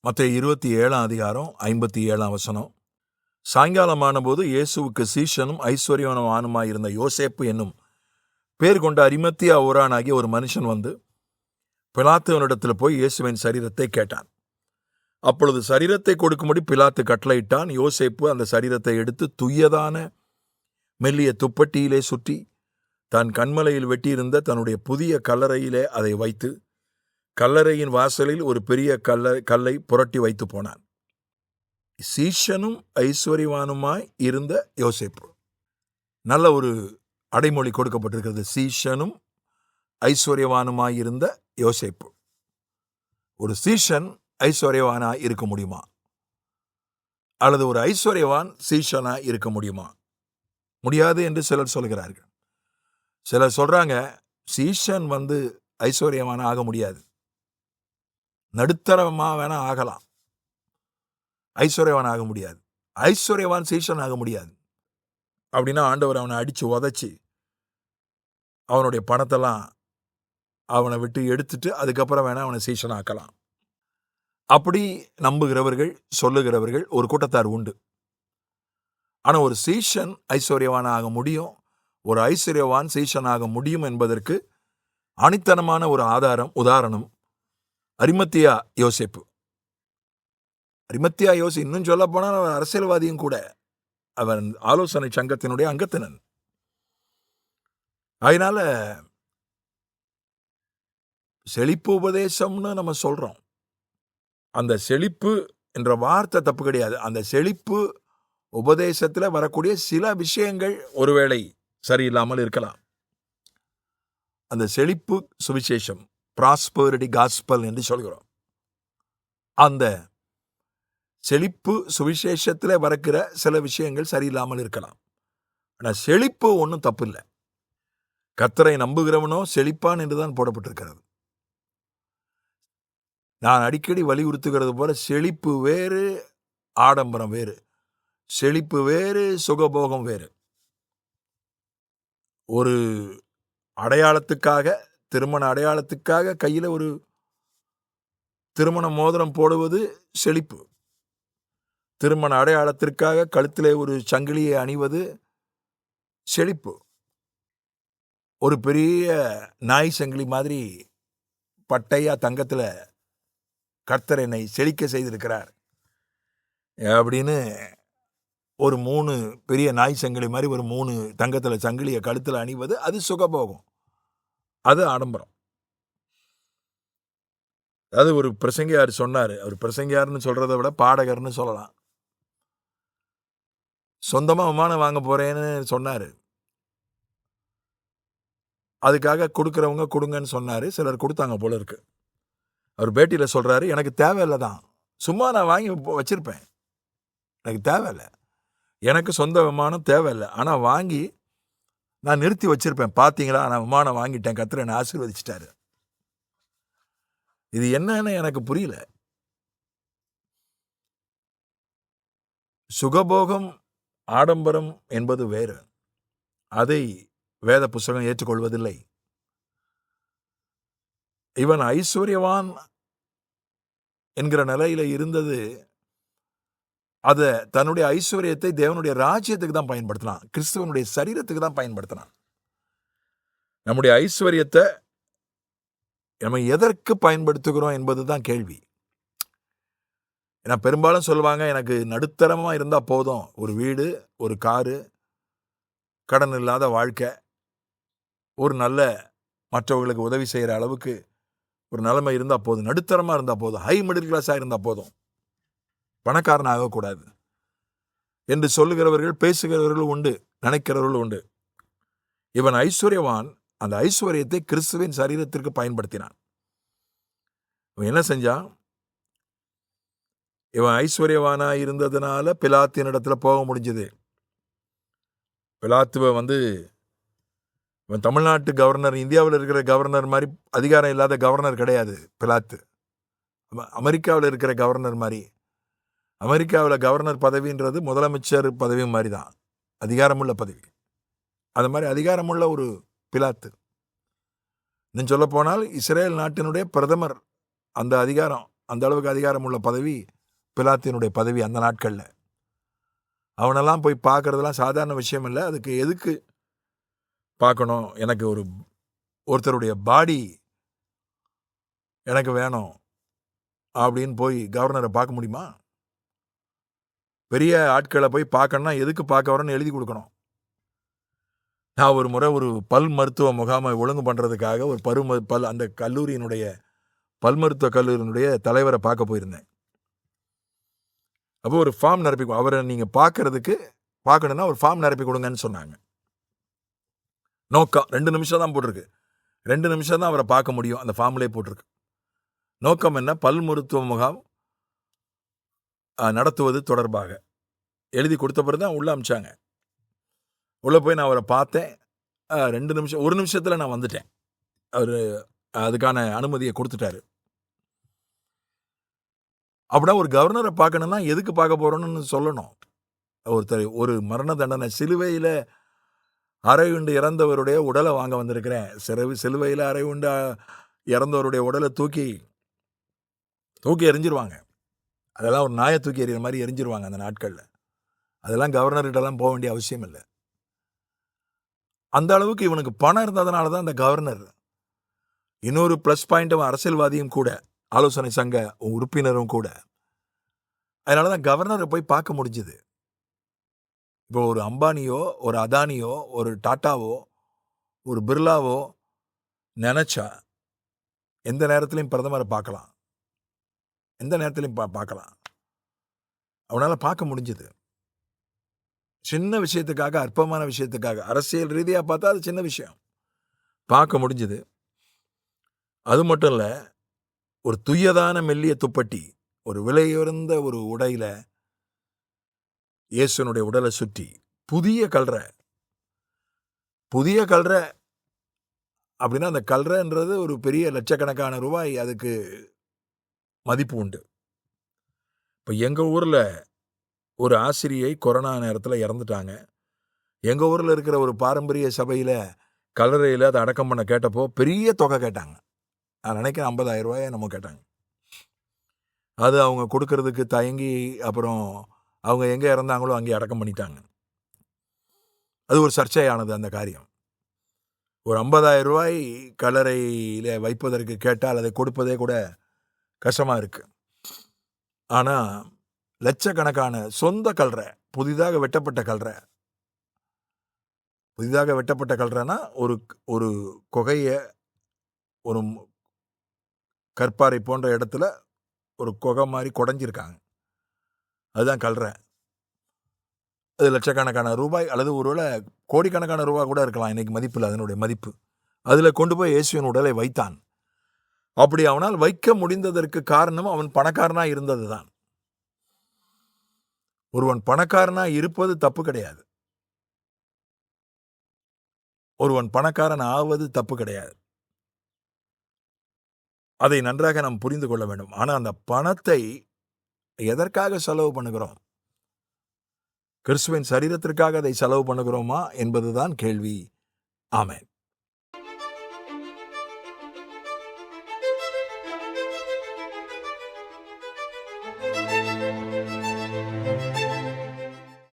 மத்தேயு 27:57 சாயங்காலமான போது இயேசுவுக்கு சீஷனும் ஐஸ்வர்யவானுமாயிருந்த யோசேப்பு என்னும் பேர் கொண்ட அரிமத்தியா ஊரானாகிய ஒரு மனுஷன் வந்து பிலாத்துவனிடத்தில் போய் இயேசுவின் சரீரத்தை கேட்டான். அப்பொழுது சரீரத்தை கொடுக்கும்படி பிலாத்து கட்டளையிட்டான். யோசேப்பு அந்த சரீரத்தை எடுத்து துய்யதான மெல்லிய துப்பட்டியிலே சுற்றி தான் கண்மலையில் வெட்டியிருந்த தன்னுடைய புதிய கல்லறையிலே அதை வைத்து கல்லறையின் வாசலில் ஒரு பெரிய கல்லை புரட்டி வைத்து போனான். சீஷனும் ஐஸ்வர்யவானுமாய் இருந்த யோசேப்பு. நல்ல ஒரு அடைமொழி கொடுக்கப்பட்டிருக்கிறது. சீஷனும் ஐஸ்வர்யவானுமாய் இருந்த யோசேப்பு. ஒரு சீஷன் ஐஸ்வர்யவானாய் இருக்க முடியுமா? அல்லது ஒரு ஐஸ்வர்யவான் சீஷனாய் இருக்க முடியுமா? முடியாது என்று சிலர் சொல்கிறார்கள். சிலர் சொல்றாங்க சீஷன் ஐஸ்வர்யவான ஆக முடியாது, நடுத்தரமா வேணா ஆகலாம், ஐஸ்வர்யவான் ஆக முடியாது. ஐஸ்வர்யவான் சீஷன் ஆக முடியாது. அப்படின்னா ஆண்டவர் அவனை அடிச்சு உதைச்சி அவனுடைய பணத்தெல்லாம் அவனை விட்டு எடுத்துட்டு அதுக்கப்புறம் வேணா அவனை சீஷன் ஆக்கலாம். அப்படி நம்புகிறவர்கள் சொல்லுகிறவர்கள் ஒரு கூட்டத்தார் உண்டு. ஆனா ஒரு சீஷன் ஐஸ்வர்யவான் ஆக முடியும், ஒரு ஐஸ்வர்யவான் சீஷன் ஆக முடியும் என்பதற்கு அணித்தனமான ஒரு உதாரணம் அரிமத்தியா யோசேப்பு. அரிமத்தியா இன்னும் சொல்ல போனால் அவர் அரசியல்வாதியும் கூட. அவன் ஆலோசனை சங்கத்தினுடைய அங்கத்தினன். அதனால செழிப்பு உபதேசம்னு நம்ம சொல்றோம். அந்த செழிப்பு என்ற வார்த்தை தப்பு கிடையாது. அந்த செழிப்பு உபதேசத்தில் வரக்கூடிய சில விஷயங்கள் ஒருவேளை சரியில்லாமல் இருக்கலாம். அந்த செழிப்பு சுவிசேஷம், ப்ராஸ்பரிட்டி காஸ்பல் என்று சொல்கிறோம். அந்த செழிப்பு சுவிசேஷத்தில் வரக்கிற சில விஷயங்கள் சரியில்லாமல் இருக்கலாம். ஆனால் செழிப்பு ஒன்றும் தப்பு இல்லை. கர்த்தரை நம்புகிறவனோ செழிப்பான் என்றுதான் போடப்பட்டிருக்கிறது. நான் அடிக்கடி வலியுறுத்துகிறது போல செழிப்பு வேறு, ஆடம்பரம் வேறு. செழிப்பு வேறு, சுகபோகம் வேறு. ஒரு அடையாளத்துக்காக, திருமண அடையாளத்துக்காக கையில் ஒரு திருமண மோதிரம் போடுவது செழிப்பு. திருமண அடையாளத்திற்காக கழுத்திலே ஒரு சங்கிலியை அணிவது செழிப்பு. ஒரு பெரிய நாய் சங்கிலி மாதிரி பட்டையா தங்கத்தில் கர்த்தர் என்னை செழிக்க செய்திருக்கிறார் அப்படின்னு ஒரு 3 பெரிய நாய் சங்கிலி மாதிரி ஒரு 3 தங்கத்தில் சங்கிலியை கழுத்தில் அணிவது அது சுகபோகம், அது ஆடம்பரம். அது ஒரு பிரசங்கியார் சொன்னார். அவர் பிரசங்கியார்னு சொல்றதை விட பாடகர்னு சொல்லலாம். சொந்தமாக விமானம் வாங்க போறேன்னு சொன்னார். அதுக்காக கொடுக்குறவங்க கொடுங்கன்னு சொன்னார். சிலர் கொடுத்தாங்க போல இருக்கு. அவர் பேட்டியில் சொல்றாரு, எனக்கு தேவையில்லை தான், சும்மா நான் வாங்கி வச்சிருப்பேன், எனக்கு தேவையில்லை, எனக்கு சொந்த விமானம் தேவையில்லை, ஆனால் வாங்கி நான் நிறுத்தி வச்சிருப்பேன், பார்த்தீங்களா நான் விமானம் வாங்கிட்டேன், கர்த்தர் என்னை ஆசீர்வதிச்சிட்டாரு. இது என்னன்னு எனக்கு புரியல. சுகபோகம், ஆடம்பரம் என்பது வேறு. அதை வேத புஸ்தகம் ஏற்றுக்கொள்வதில்லை. இவன் ஐஸ்வர்யவான் என்கிற நிலையில இருந்தது, அதை தன்னுடைய ஐஸ்வர்யத்தை தேவனுடைய ராஜ்யத்துக்கு தான் பயன்படுத்தினான், கிறிஸ்துவனுடைய சரீரத்துக்கு தான் பயன்படுத்தினான். நம்முடைய ஐஸ்வர்யத்தை நம்ம எதற்கு பயன்படுத்துகிறோம் என்பதுதான் கேள்வி. ஏன்னா பெரும்பாலும் சொல்லுவாங்க, எனக்கு நடுத்தரமா இருந்தா போதும், ஒரு வீடு, ஒரு காரு, கடன் இல்லாத வாழ்க்கை, ஒரு நல்ல மற்றவர்களுக்கு உதவி செய்கிற அளவுக்கு ஒரு நிலைமை இருந்தால் போதும், நடுத்தரமாக இருந்தால் போதும், ஹை மிடில் கிளாஸாக இருந்தால் போதும், பணக்காரன் ஆகக்கூடாது என்று சொல்லுகிறவர்கள், பேசுகிறவர்கள் உண்டு, நினைக்கிறவர்கள் உண்டு. இவன் ஐஸ்வர்யவான், அந்த ஐஸ்வர்யத்தை கிறிஸ்துவின் சரீரத்திற்கு பயன்படுத்தினான். இவன் என்ன செஞ்சான்? இவன் ஐஸ்வர்யவானா இருந்ததுனால பிலாத்தின் இடத்துல போக முடிஞ்சது. பிலாத்துவை இவன் தமிழ்நாட்டு கவர்னர், இந்தியாவில் இருக்கிற கவர்னர் மாதிரி அதிகாரம் இல்லாத கவர்னர் கிடையாது பிலாத்து. அமெரிக்காவில் இருக்கிற கவர்னர் மாதிரி. அமெரிக்காவில் கவர்னர் பதவின்றது முதலமைச்சர் பதவி மாதிரி தான், அதிகாரமுள்ள பதவி. அது மாதிரி அதிகாரமுள்ள ஒரு பிலாத்து. இன்னும் சொல்ல போனால் இஸ்ரேல் நாட்டினுடைய பிரதமர் அந்த அதிகாரம் அந்த அளவுக்கு அதிகாரம் உள்ள பதவி பிலாத்தினுடைய பதவி அந்த நாட்களில். அவனெல்லாம் போய் பார்க்கறதெல்லாம் சாதாரண விஷயம் இல்லை. அதுக்கு எதுக்கு பார்க்கணும்? எனக்கு ஒருத்தருடைய பாடி எனக்கு வேணும் அப்படின்னு போய் கவர்னரை பார்க்க முடியுமா? பெரிய ஆட்களை போய் பார்க்கணும்னா எதுக்கு பார்க்க வரேன்னு எழுதி கொடுக்கணும். நான் ஒரு முறை ஒரு பல் மருத்துவ முகாமை ஒழுங்கு பண்ணுறதுக்காக ஒரு அந்த கல்லூரியினுடைய பல் மருத்துவ கல்லூரியினுடைய தலைவரை பார்க்க போயிருந்தேன். அப்போ ஒரு ஃபார்ம் நிரப்பி, அவரை நீங்கள் பார்க்கணுன்னா ஒரு ஃபார்ம் நிரப்பி கொடுங்கன்னு சொன்னாங்க. நோக்கம் 2 நிமிஷம் தான் போட்டிருக்கு. 2 நிமிஷம் தான் அவரை பார்க்க முடியும். அந்த ஃபார்ம்லேயே போட்டிருக்கு. நோக்கம் என்ன? பல் மருத்துவ முகாம் நடத்துவது தொடர்பாக எழுதி கொடுத்த பிறகு தான் உள்ளே அமிச்சாங்க. உள்ளே போய் நான் அவரை பார்த்தேன். 2 நிமிஷம் 1 நிமிஷத்தில் நான் வந்துட்டேன். அவர் அதுக்கான அனுமதியை கொடுத்துட்டாரு. அப்படின்னா ஒரு கவர்னரை பார்க்கணுன்னா எதுக்கு பார்க்க போகிறோன்னு சொல்லணும். ஒரு மரண தண்டனை சிலுவையில் அறை உண்டு இறந்தவருடைய உடலை வாங்க வந்திருக்கிறேன். சிலுவையில் அறை உண்டு இறந்தவருடைய உடலை தூக்கி எறிஞ்சிருவாங்க. அதெல்லாம் ஒரு நாயை தூக்கி எறிகிற மாதிரி எரிஞ்சிருவாங்க அந்த நாட்களில். அதெல்லாம் கவர்னர்கிட்டலாம் போக வேண்டிய அவசியம் இல்லை. அந்த அளவுக்கு இவனுக்கு பணம் இருந்ததுனால தான் அந்த கவர்னர். இன்னொரு ப்ளஸ் பாயிண்ட், அரசியல்வாதியும் கூட, ஆலோசனை சங்க உறுப்பினரும் கூட. அதனால தான் கவர்னரை போய் பார்க்க முடிஞ்சுது. இப்போ ஒரு அம்பானியோ, ஒரு அதானியோ, ஒரு டாட்டாவோ, ஒரு பிர்லாவோ நினச்சா எந்த நேரத்துலையும் பிரதமரை பார்க்கலாம். எந்த நேரத்துலையும் பார்க்கலாம். அவனால் பார்க்க முடிஞ்சுது. சின்ன விஷயத்துக்காக, அற்பமான விஷயத்துக்காக, அரசியல் ரீதியாக பார்த்தா அது சின்ன விஷயம், பார்க்க முடிஞ்சுது. அது மட்டும் இல்லை, ஒரு துய்யதான மெல்லிய துப்பட்டி, ஒரு விலையுறந்த ஒரு உடையில் இயேசுனுடைய உடலை சுற்றி புதிய கல்றை அப்படின்னா அந்த கல்றைன்றது ஒரு பெரிய லட்சக்கணக்கான ரூபாய் அதுக்கு மதிப்பு உண்டு. இப்போ எங்கள் ஊரில் ஒரு ஆசிரியை கொரோனா நேரத்தில் இறந்துட்டாங்க. எங்கள் ஊரில் இருக்கிற ஒரு பாரம்பரிய சபையில் கல்லறையில் அதை அடக்கம் பண்ண கேட்டப்போ பெரிய தொகை கேட்டாங்க. நான் நினைக்கிறேன் 50,000 ரூபாயை நம்ம கேட்டாங்க. அது அவங்க கொடுக்கறதுக்கு தயங்கி அப்புறம் அவங்க எங்கே இறந்தாங்களோ அங்கே அடக்கம் பண்ணிட்டாங்க. அது ஒரு சர்ச்சையானது அந்த காரியம். ஒரு 50,000 ரூபாய் கல்லறையில் வைப்பதற்கு கேட்டால் அதை கொடுப்பதே கூட கஷ்டமாக இருக்குது. ஆனால் லட்சக்கணக்கான சொந்த கல்றை, புதிதாக வெட்டப்பட்ட கல்றைனா ஒரு குகையை, ஒரு கற்பாறை போன்ற இடத்துல ஒரு குகை மாதிரி குடைஞ்சிருக்காங்க. அதுதான் கல்றை. அது லட்சக்கணக்கான ரூபாய் அல்லது ஒருவேளை கோடிக்கணக்கான ரூபாய் கூட இருக்கலாம் இன்னைக்கு மதிப்பில், அதனுடைய மதிப்பு. அதில் கொண்டு போய் இயேசுவின் உடலை வைத்தான். அப்படி அவனால் வைக்க முடிந்ததற்கு காரணம் அவன் பணக்காரனாக இருந்தது தான். ஒருவன் பணக்காரனாக இருப்பது தப்பு கிடையாது. ஒருவன் பணக்காரன் ஆவது தப்பு கிடையாது. அதை நன்றாக நாம் புரிந்து கொள்ள வேண்டும். ஆனால் அந்த பணத்தை எதற்காக செலவு பண்ணுகிறோம்? கிறிஸ்துவின் சரீரத்திற்காக அதை செலவு பண்ணுகிறோமா என்பதுதான் கேள்வி. ஆமென்.